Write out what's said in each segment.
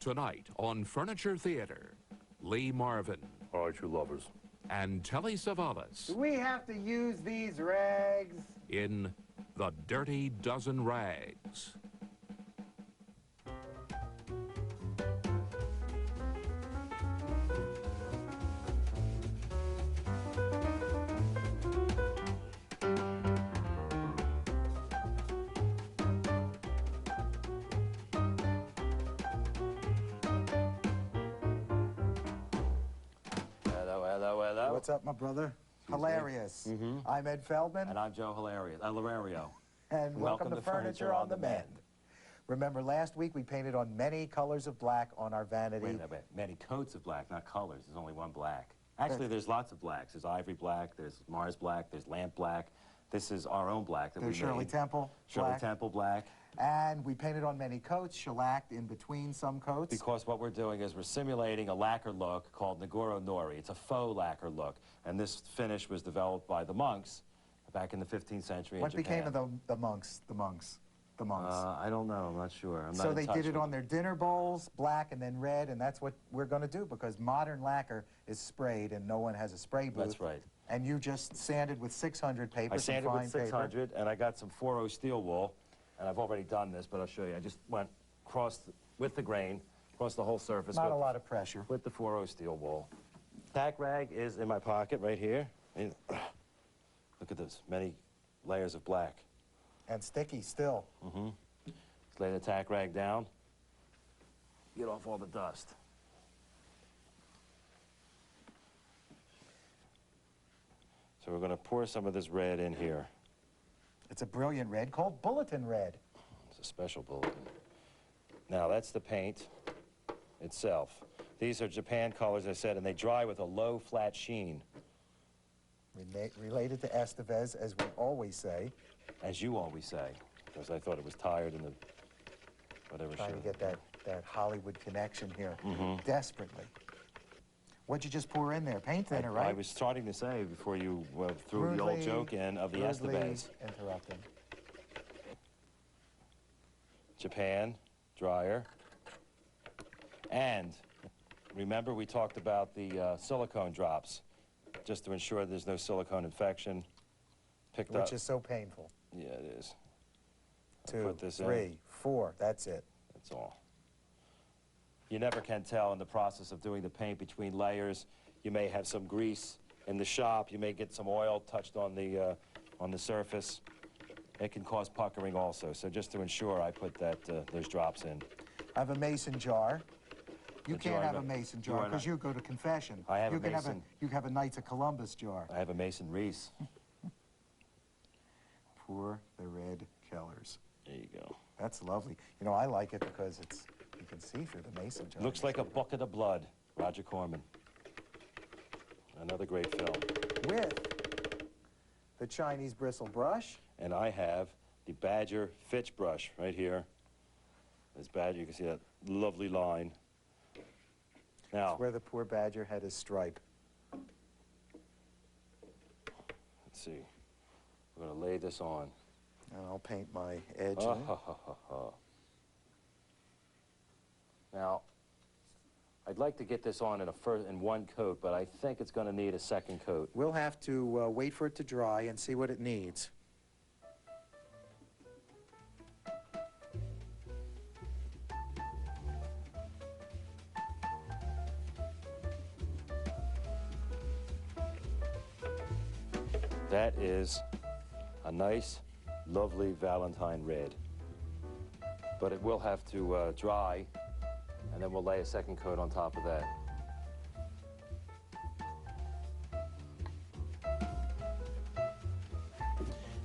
Tonight on Furniture Theater, Lee Marvin. All right, you lovers. And Telly Savalas. Do we have to use these rags? In The Dirty Dozen Rags. What's up, my brother? Hilarious. I'm Ed Feldman. And I'm Joe Hilario. And welcome to Furniture on the Mend. Remember, last week we painted on many colors of black on our vanity. Wait. Many coats of black, not colors. There's only one black. Actually, there's lots of blacks. There's ivory black, there's Mars black, there's lamp black. This is our own black that we made. Shirley Temple Shirley Temple black. And we painted on many coats, shellacked in between some coats. Because what we're doing is we're simulating a lacquer look called Nagoro Nori. It's a faux lacquer look. And this finish was developed by the monks back in the 15th century in Japan. What became of the monks? I don't know. I'm not sure. So they did it on their dinner bowls, black and then red, and that's what we're going to do because modern lacquer is sprayed and no one has a spray booth. That's right. And you just sanded with 600 paper. I sanded with 600, and I got some 4-0 steel wool. And I've already done this, but I'll show you. I just went with the grain, across the whole surface. Not a lot of pressure. With the 4-0 steel wool. Tack rag is in my pocket right here. And look at this, many layers of black. And sticky still. Let's lay the tack rag down. Get off all the dust. So we're going to pour some of this red in here. It's a brilliant red called Bulletin Red. It's a special bulletin. Now, that's the paint itself. These are Japan colors, I said, and they dry with a low, flat sheen. Related to Estevez, as we always say. As you always say, because I thought it was tired in the whatever show. Trying to get that Hollywood connection here, desperately. What'd you just pour in there? Paint thinner, right? I was starting to say before you threw the old joke in of the Estevez. Interrupting. Japan, dryer. And remember we talked about the silicone drops, just to ensure there's no silicone infection. Which is so painful. Yeah, it is. 2, 3, 4, that's it. That's all. You never can tell in the process of doing the paint between layers. You may have some grease in the shop. You may get some oil touched on the surface. It can cause puckering also. So just to ensure, I put those drops in. I have a mason jar. You can't have a mason jar because you go to confession. I have a mason. You have a Knights of Columbus jar. I have a Mason Reese. Pour the red colors. There you go. That's lovely. You know, I like it because you can see through the mason jar. Looks like a bucket of blood. Roger Corman. Another great film. With the Chinese bristle brush. And I have the Badger Fitch brush right here. This Badger, you can see that lovely line. Now, that's where the poor Badger had his stripe. Let's see. We're going to lay this on. And I'll paint my edge. Now, I'd like to get this on in one coat, but I think it's going to need a second coat. We'll have to wait for it to dry and see what it needs. That is a nice, lovely Valentine red. But it will have to dry, and then we'll lay a second coat on top of that.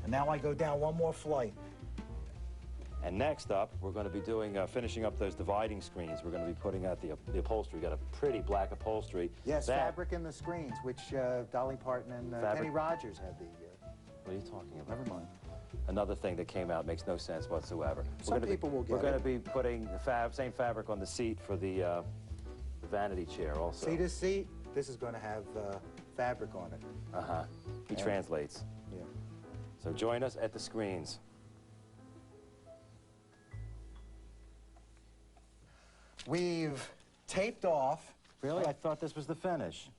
And now I go down one more flight. And next up, we're going to be doing, finishing up those dividing screens. We're going to be putting out the upholstery. We've got a pretty black upholstery. Yes, fabric in the screens, which Dolly Parton and Kenny Rogers had the... What are you talking about? Never mind. Another thing that came out makes no sense whatsoever. Some people will get it. We're going to be putting the same fabric on the seat for the vanity chair also. See this seat? This is going to have fabric on it. Uh-huh. He translates. Yeah. So join us at the screens. We've taped off. Really? I thought this was the finish.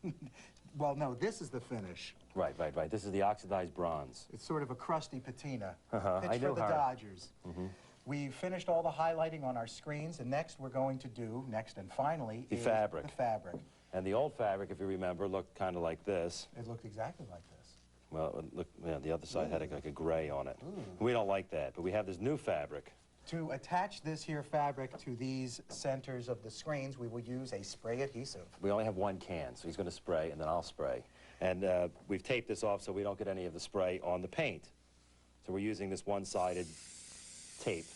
Well, no, this is the finish. Right. This is the oxidized bronze. It's sort of a crusty patina. I Pitch for know the how. Dodgers. We finished all the highlighting on our screens, and next we're going to do, and finally, The is fabric. the fabric. And the old fabric, if you remember, looked kind of like this. It looked exactly like this. Well, look, yeah, the other side had like a gray on it. We don't like that, but we have this new fabric. To attach this here fabric to these centers of the screens, we will use a spray adhesive. We only have one can, so he's going to spray, and then I'll spray. And we've taped this off so we don't get any of the spray on the paint. So we're using this one-sided tape.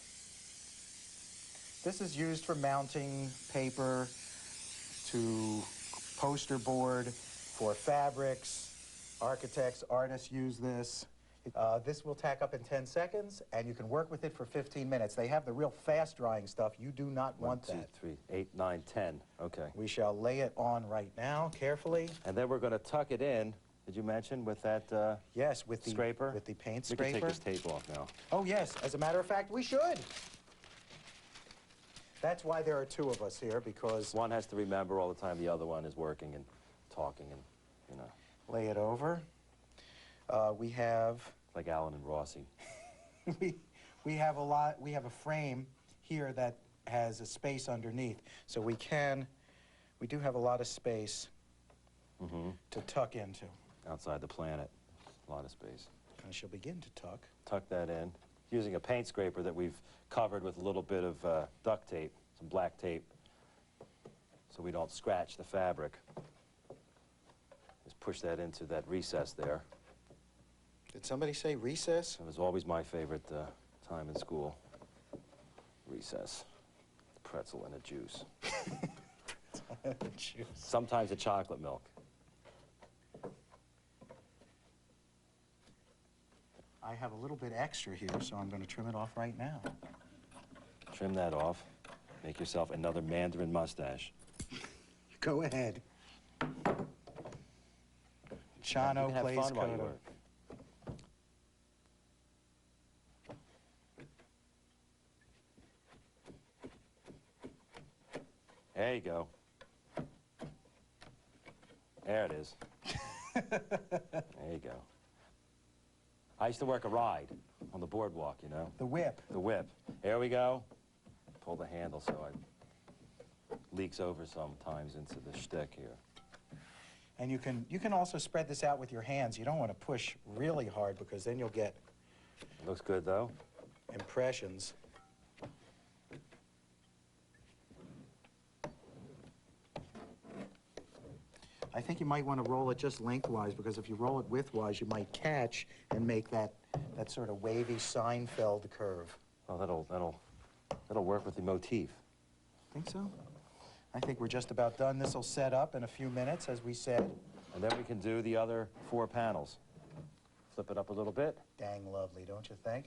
This is used for mounting paper to poster board for fabrics. Architects, artists use this. This will tack up in 10 seconds, and you can work with it for 15 minutes. They have the real fast-drying stuff. You do not want that. 1, 2, 3, 8, 9, 10. Okay. We shall lay it on right now, carefully. And then we're going to tuck it in, did you mention, with that Yes, with the scraper? With the paint We scraper. can take this tape off now. Oh, yes. As a matter of fact, we should. That's why there are two of us here, because... One has to remember all the time the other one is working and talking and, you know. Lay it over. We have... Like Alan and Rossi. we have a frame here that has a space underneath, so we do have a lot of space to tuck into. Outside the planet, a lot of space. I shall begin to tuck. Tuck that in, using a paint scraper that we've covered with a little bit of duct tape, some black tape, so we don't scratch the fabric. Just push that into that recess there. Did somebody say recess? It was always my favorite time in school. Recess. Pretzel and a juice. Juice. Sometimes a chocolate milk. I have a little bit extra here, so I'm going to trim it off right now. Trim that off. Make yourself another Mandarin mustache. Go ahead. Chano have plays fun while you Kodo. work. There you go. There it is. There you go. I used to work a ride on the boardwalk, you know. The whip. The whip. There we go. Pull the handle so it leaks over sometimes into the shtick here. And you can also spread this out with your hands. You don't want to push really hard because then you'll get Looks good though. impressions. I think you might want to roll it just lengthwise, because if you roll it widthwise, you might catch and make that sort of wavy Seinfeld curve. Oh, that'll work with the motif. Think so? I think we're just about done. This will set up in a few minutes, as we said. And then we can do the other 4 panels. Flip it up a little bit. Dang lovely, don't you think?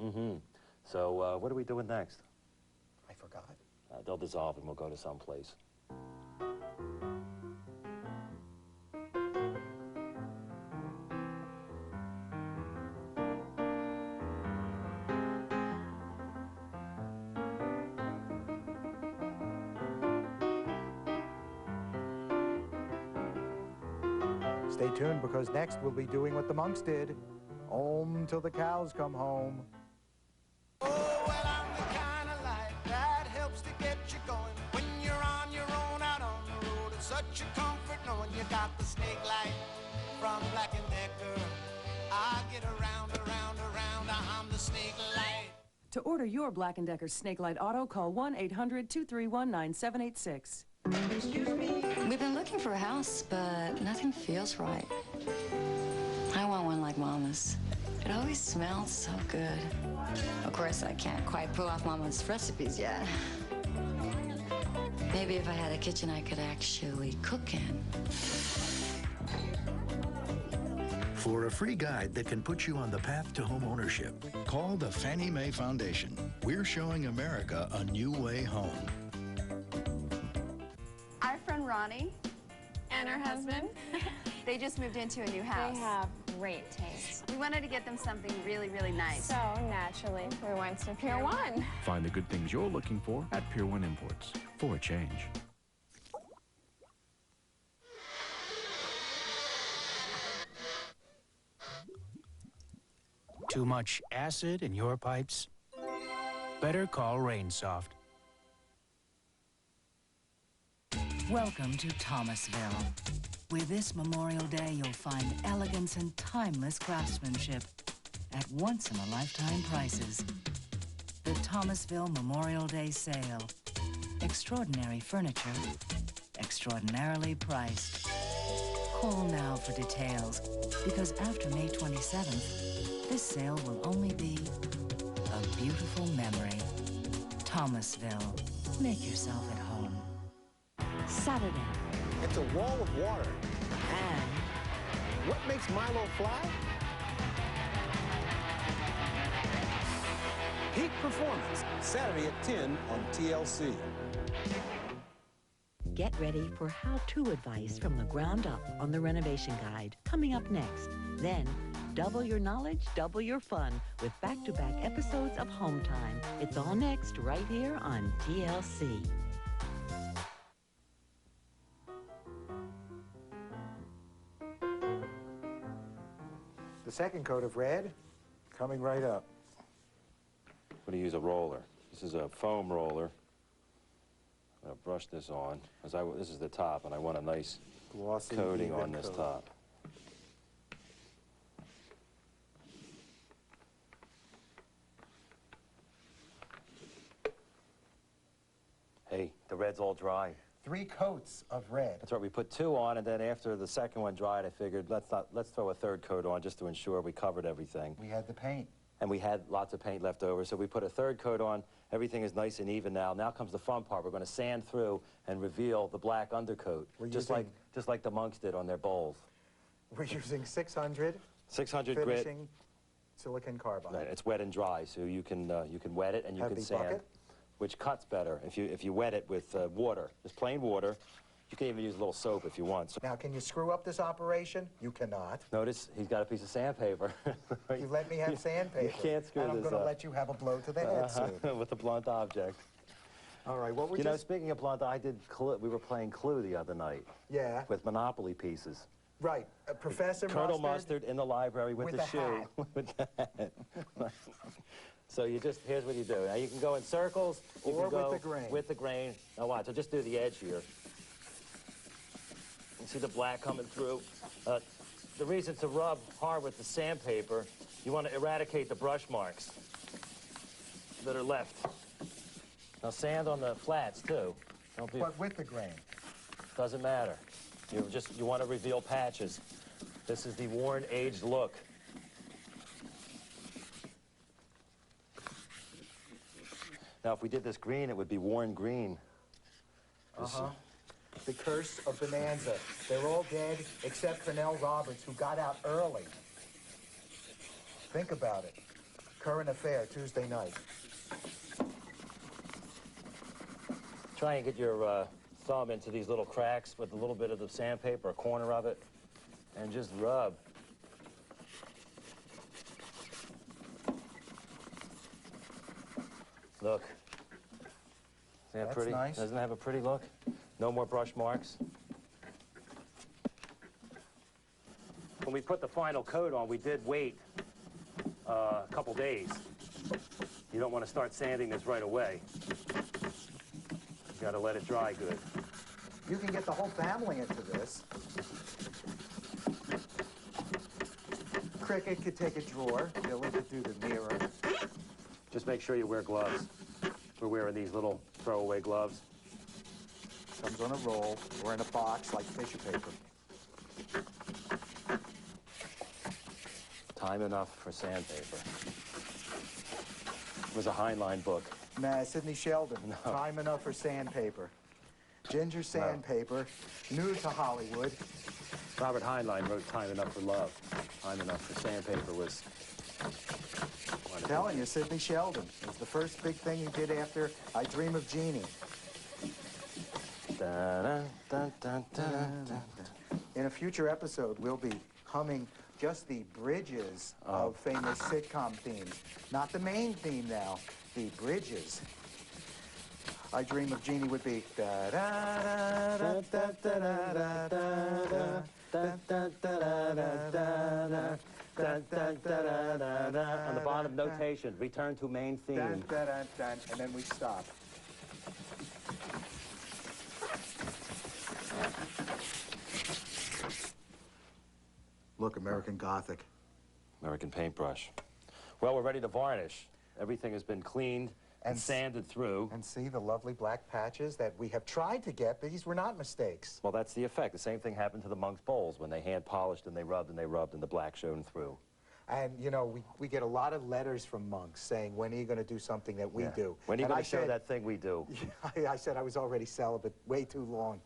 Mm-hmm. So what are we doing next? I forgot. They'll dissolve and we'll go to some place. Stay tuned, because next we'll be doing what the monks did. Home till the cows come home. Oh, well, I'm the kind of life that helps to get you going. When you're on your own out on the road, it's such a comfort knowing you got the snake light from Black & Decker. I get around, I'm the snake light. To order your Black & Decker Snake Light Auto, call 1-800-231-9786. Excuse me? We've been looking for a house, but nothing feels right. I want one like Mama's. It always smells so good. Of course, I can't quite pull off Mama's recipes yet. Maybe if I had a kitchen I could actually cook in. For a free guide that can put you on the path to home ownership, call the Fannie Mae Foundation. We're showing America a new way home. Our friend Ronnie and her husband, they just moved into a new house. They have great taste. We wanted to get them something really, really nice. So, naturally, we went to Pier 1. Find the good things you're looking for at Pier 1 Imports. For a change. Too much acid in your pipes? Better call Rainsoft. Welcome to Thomasville. With this Memorial Day, you'll find elegance and timeless craftsmanship at once-in-a-lifetime prices. The Thomasville Memorial Day Sale. Extraordinary furniture, extraordinarily priced. Call now for details, because after May 27th, this sale will only be a beautiful memory. Thomasville. Make yourself at home. Saturday. It's a wall of water. And what makes Milo fly? Peak Performance, Saturday at 10 on TLC. get ready for how-to advice from the ground up on the Renovation Guide, coming up next. Then, double your knowledge, double your fun with back-to-back episodes of Home Time. It's all next right here on TLC. The second coat of red coming right up. I'm going to use a roller. This is a foam roller. I'm going to brush this on. This is the top, and I want a nice glossy coating on this top. Hey, the red's all dry. 3 coats of red. That's right. We put 2 on, and then after the second one dried, I figured let's throw a 3rd coat on just to ensure we covered everything. We had the paint. And we had lots of paint left over, so we put a 3rd coat on. Everything is nice and even now. Now comes the fun part. We're going to sand through and reveal the black undercoat, just like the monks did on their bowls. We're using 600 grit finishing silicon carbide. Right, it's wet and dry, so you can wet it and you can sand, bucket? which cuts better if you wet it with water, just plain water. You can even use a little soap if you want. So now, can you screw up this operation? You cannot. notice he's got a piece of sandpaper. You let me have sandpaper. You can't screw and this I'm going to up. let you have a blow to the head soon. With a blunt object. All right, what were you know, speaking of blunt, we were playing Clue the other night. Yeah. With Monopoly pieces. Right. Professor Colonel Mustard in the library with the shoe. With the hat. So here's what you do. Now you can go in circles. You or can go with the grain. With the grain. Now watch, I'll just do the edge here. You see the black coming through. The reason to rub hard with the sandpaper, you want to eradicate the brush marks that are left. Now sand on the flats too. But with the grain. Doesn't matter. You want to reveal patches. This is the worn, aged look. Now, if we did this green, it would be worn green. The curse of Bonanza. They're all dead except for Nell Roberts, who got out early. Think about it. Current affair, Tuesday night. Try and get your thumb into these little cracks with a little bit of the sandpaper, a corner of it, and just rub. Look. Isn't that pretty? Nice. Doesn't it have a pretty look? No more brush marks. When we put the final coat on, we did wait a couple days. You don't want to start sanding this right away. You got to let it dry good. You can get the whole family into this. Cricket could take a drawer. Billy could do the mirror. Just make sure you wear gloves. We're wearing these little throwaway gloves. Comes on a roll or in a box like tissue paper. Time enough for sandpaper. It was a Heinlein book. Nah, Sidney Sheldon. No. Time enough for sandpaper. Ginger sandpaper, new to Hollywood. Robert Heinlein wrote Time Enough for Love. Time Enough for Sandpaper was... I'm telling you, Sidney Sheldon. It was the first big thing he did after I Dream of Jeannie. Dun, dun, dun, dun, dun, dun. In a future episode, we'll be humming just the bridges of famous sitcom themes. Not the main theme now, the bridges. I Dream of Jeannie would be da da da da da da da da da On the bottom notation, return to main theme. and then we stop. Look, American Gothic. American paintbrush. Well, we're ready to varnish. Everything has been cleaned and sanded through. And see the lovely black patches that we have tried to get. These were not mistakes. Well, that's the effect. The same thing happened to the monk's bowls when they hand polished and they rubbed and they rubbed and the black shone through. And, you know, we get a lot of letters from monks saying, when are you going to do something that we do? When are you going to show that thing we do? I said I was already celibate way too long.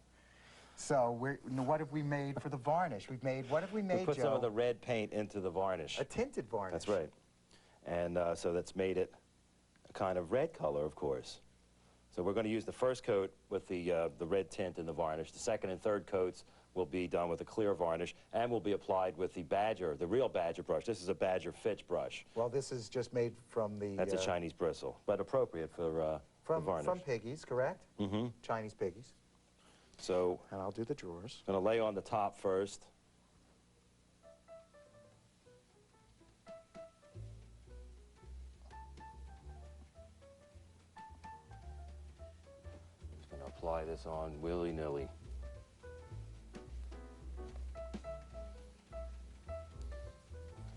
So what have we made for the varnish? What have we made, We put Joe? some of the red paint into the varnish. A tinted varnish. That's right. And so that's made it a kind of red color, of course. So we're going to use the first coat with the red tint in the varnish. The second and third coats will be done with a clear varnish and will be applied with the Badger, the real Badger brush. This is a Badger Fitch brush. Well, this is just made from the... That's a Chinese bristle, but appropriate for varnish. From piggies, correct? Mm-hmm. Chinese piggies. So... And I'll do the drawers. I'm going to lay on the top first. Just going to apply this on willy-nilly.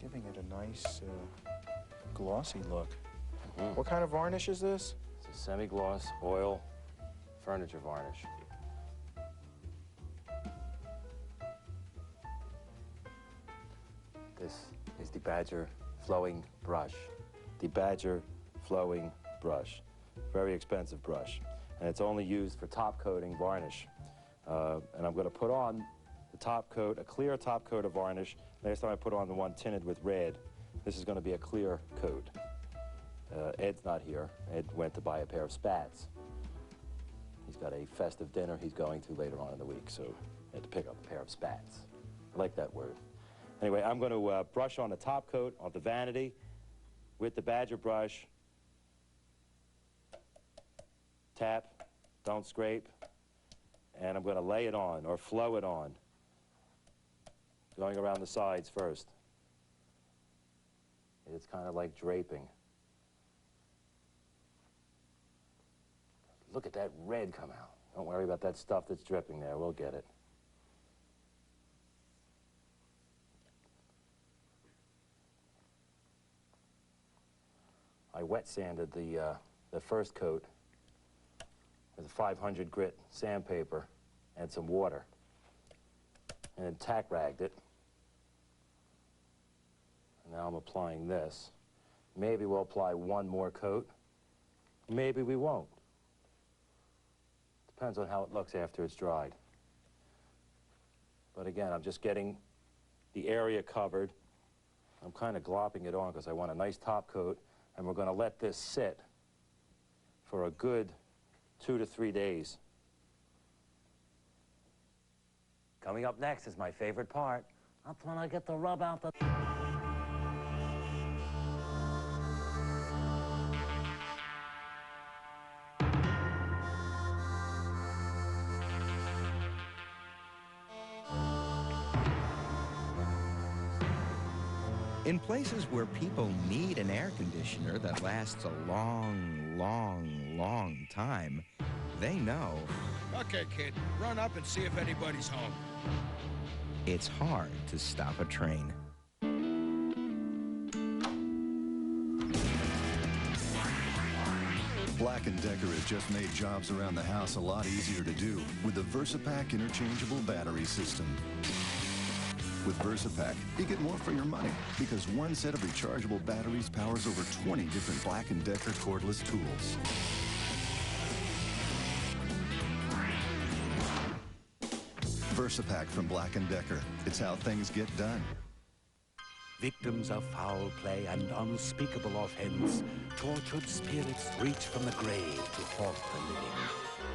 Giving it a nice glossy look. Mm-hmm. What kind of varnish is this? It's a semi-gloss oil furniture varnish. This is the Badger flowing brush. The Badger flowing brush. Very expensive brush. And it's only used for top coating varnish. And I'm going to put on the top coat, a clear top coat of varnish. Last time I put on the one tinted with red. This is going to be a clear coat. Ed's not here. Ed went to buy a pair of spats. He's got a festive dinner he's going to later on in the week, so I had to pick up a pair of spats. I like that word. Anyway, I'm going to brush on the top coat of the Vanity with the Badger brush. Tap, don't scrape. And I'm going to lay it on, or flow it on. Going around the sides first. It's kind of like draping. Look at that red come out. Don't worry about that stuff that's dripping there. We'll get it. I wet sanded the first coat with a 500 grit sandpaper and some water, and then tack ragged it. And now I'm applying this. Maybe we'll apply one more coat. Maybe we won't. Depends on how it looks after it's dried. But again, I'm just getting the area covered. I'm kind of glopping it on because I want a nice top coat, and we're going to let this sit for a good 2 to 3 days. Coming up next is my favorite part. That's when I get to rub out the... In places where people need an air conditioner that lasts a long, long, long time, they know Okay, kid, run up and see if anybody's home. it's hard to stop a train. Black & Decker has just made jobs around the house a lot easier to do with the VersaPack interchangeable battery system. With VersaPack, you get more for your money because one set of rechargeable batteries powers over 20 different Black & Decker cordless tools. VersaPack from Black & Decker. It's how things get done. Victims of foul play and unspeakable offense, tortured spirits reach from the grave to haunt the living.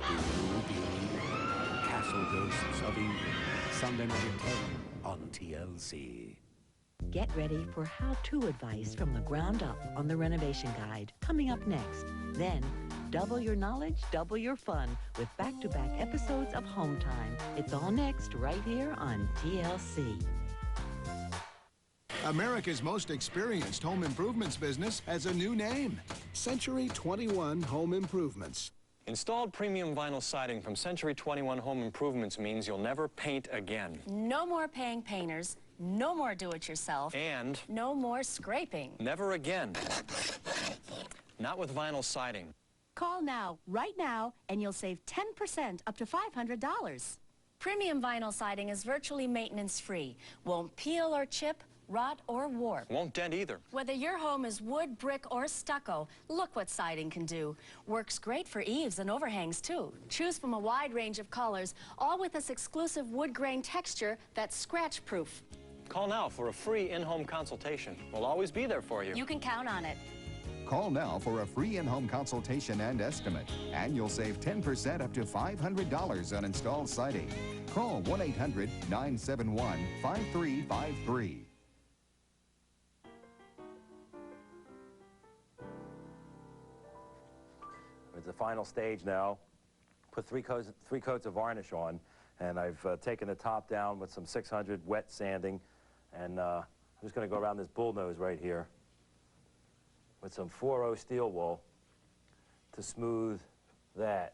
Do you believe? Castle Ghosts of England, Sunday night at 10 on TLC. Get ready for how-to advice from the ground up on the renovation guide, coming up next. Then, double your knowledge, double your fun with back-to-back episodes of Home Time. It's all next right here on TLC. America's most experienced home improvements business has a new name, Century 21 Home Improvements. Installed premium vinyl siding from Century 21 Home Improvements means you'll never paint again. No more paying painters, no more do-it-yourself, And no more scraping. never again. Not with vinyl siding. Call now, right now, and you'll save 10% up to $500. Premium vinyl siding is virtually maintenance-free. Won't peel or chip, rot or warp. Won't dent either. Whether your home is wood, brick, or stucco, look what siding can do. Works great for eaves and overhangs, too. Choose from a wide range of colors, all with this exclusive wood grain texture that's scratch-proof. Call now for a free in-home consultation. We'll always be there for you. You can count on it. Call now for a free in-home consultation and estimate, and you'll save 10% up to $500 on installed siding. Call 1-800-971-5353. It's the final stage now. Put three coats of varnish on, and I've taken the top down with some 600 wet sanding, and I'm just going to go around this bull nose right here with some 4-0 steel wool to smooth that.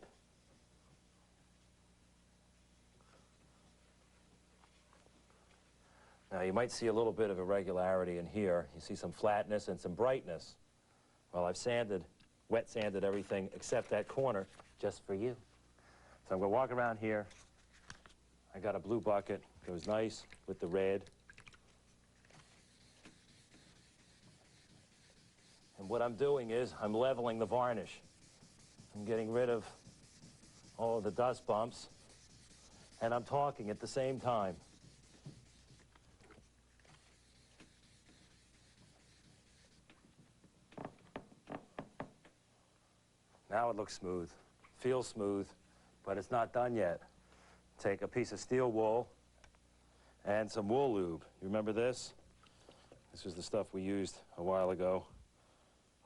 Now you might see a little bit of irregularity in here. You see some flatness and some brightness. Well, I've wet sanded everything except that corner just for you. So I'm going to walk around here. I got a blue bucket. Goes nice with the red. And what I'm doing is I'm leveling the varnish. I'm getting rid of all of the dust bumps, and I'm talking at the same time. Now it looks smooth, feels smooth, but it's not done yet. Take a piece of steel wool and some wool lube. You remember this? This was the stuff we used a while ago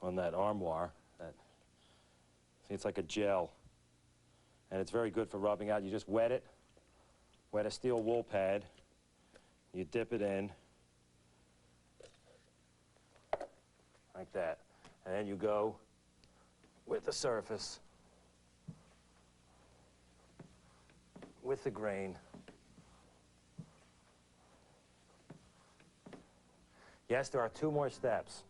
on that armoire. See, it's like a gel, and it's very good for rubbing out. You just wet it, wet a steel wool pad, you dip it in, like that, and then you go with the surface, with the grain. Yes, there are 2 more steps.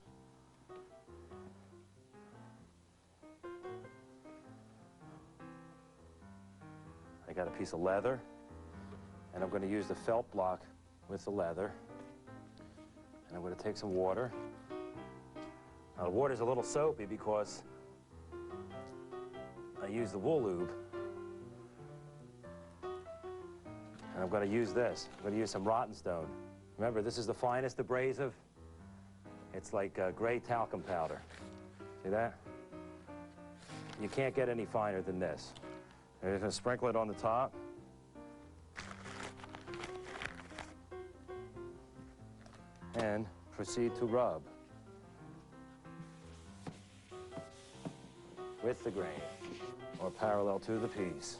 I got a piece of leather, and I'm going to use the felt block with the leather, and I'm going to take some water. Now the water's a little soapy because I use the wool lube, and I'm going to use this. I'm going to use some rotten stone. Remember, this is the finest abrasive. It's like gray talcum powder. See that? You can't get any finer than this. I'm just going to sprinkle it on the top. And proceed to rub with the grain, or parallel to the piece.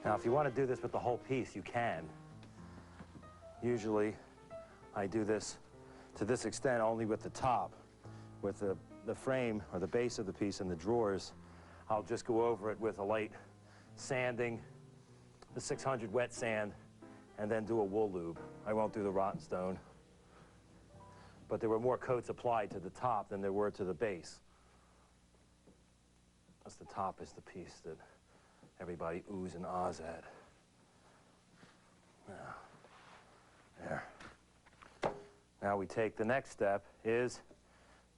Now, if you want to do this with the whole piece, you can. Usually, I do this to this extent only with the top. With the frame or the base of the piece and the drawers, I'll just go over it with a light sanding, the 600 wet sand, and then do a wool lube. I won't do the rotten stone. But there were more coats applied to the top than there were to the base. Because the top is the piece that everybody oohs and ahs at. Now, there. Now we take the next step is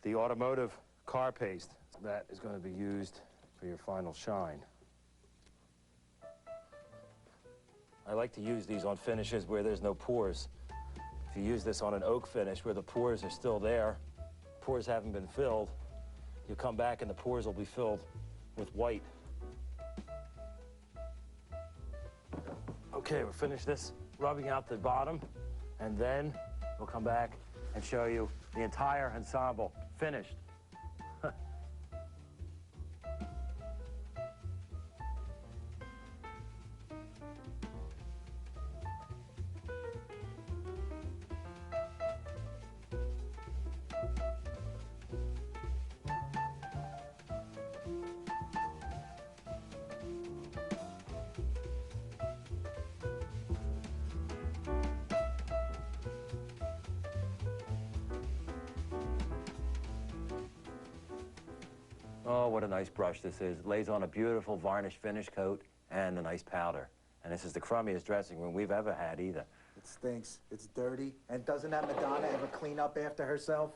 the automotive car paste. That is going to be used for your final shine. I like to use these on finishes where there's no pores. If you use this on an oak finish where the pores are still there, pores haven't been filled, you come back and the pores will be filled with white. Okay, we'll finish this rubbing out the bottom, and then we'll come back and show you the entire ensemble finished. Oh, what a nice brush this is. It lays on a beautiful varnish finish coat and a nice powder. And this is the crummiest dressing room we've ever had either. It stinks. It's dirty. And doesn't that Madonna ever clean up after herself?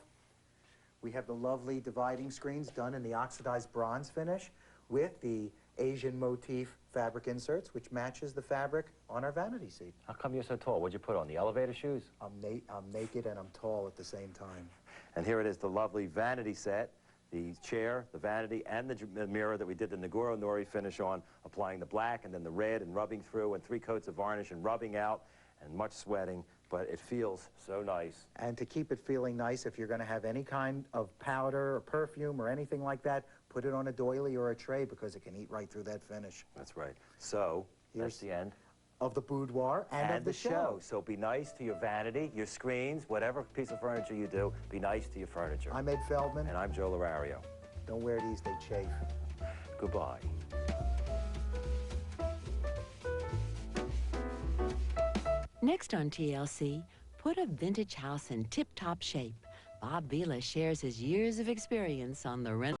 We have the lovely dividing screens done in the oxidized bronze finish with the Asian motif fabric inserts, which matches the fabric on our vanity seat. How come you're so tall? What'd you put on, the elevator shoes? I'm naked and I'm tall at the same time. And here it is, the lovely vanity set. The chair, the vanity, and the mirror that we did the Nagoro Nori finish on, applying the black and then the red and rubbing through, and 3 coats of varnish and rubbing out, and much sweating, but it feels so nice. And to keep it feeling nice, if you're going to have any kind of powder or perfume or anything like that, put it on a doily or a tray because it can eat right through that finish. That's right. So, that's the end of the boudoir and of the show. So be nice to your vanity, your screens, whatever piece of furniture you do, be nice to your furniture. I'm Ed Feldman. And I'm Joe Lorario. Don't wear these, they chafe. Goodbye. Next on TLC, put a vintage house in tip-top shape. Bob Vila shares his years of experience on the rent.